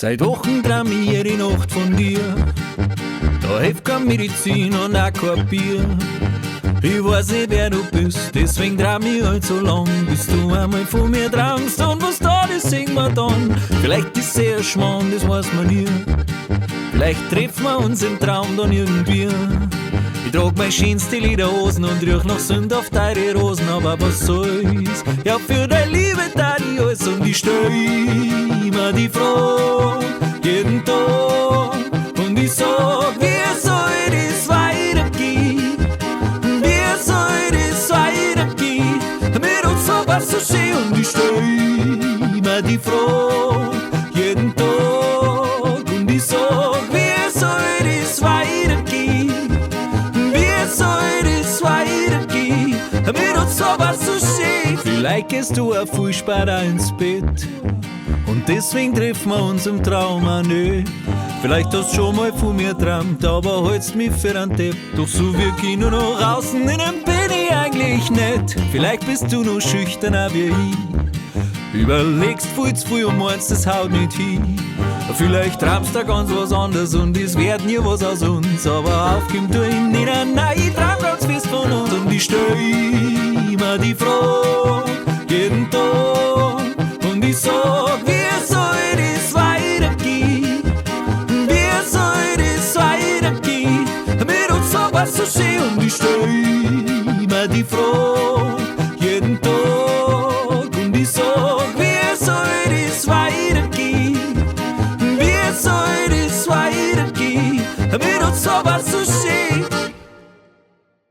Seit Wochen traum ich jede Nacht von dir. Da hilft keine Medizin und auch kein Bier. Ich weiß nicht, wer du bist, deswegen traum ich halt so lang, bis du einmal von mir traumst. Und was da, das singen wir dann. Vielleicht ist er Schmarrn, das weiß man nie. Vielleicht treffen wir uns im Traum dann irgendwie. Ich trag meine schönste Lederhosen und riech noch Sünd auf deine Rosen, aber was soll's? Ja, für deine Liebe tat ich alles und ich stell immer die Frage, jeden Tag. Und ich sag, wie soll das weitergehen? Wie soll das weitergehen? Mit uns so was so schön und ich stell immer die Frage, jeden Tag. Und ich sag, wie soll das weitergehen? Wie soll das weitergehen? Mit uns so was so schön. Vielleicht gehst du auch viel später ins Bett und deswegen treffen wir uns im Traum auch nicht. Vielleicht hast du schon mal von mir geträumt, aber hältst mich für einen Depp. Doch so wie Kino noch draußen, in dem bin ich eigentlich nicht. Vielleicht bist du noch schüchterner wie ich. Überlegst viel zu viel und meinst, das haut nicht hin. Vielleicht traumst du ganz was anderes und es wird nie was aus uns. Aber aufgeben tu ich nicht, nein, ich traum ganz fest von uns. Und ich stell immer die Frage,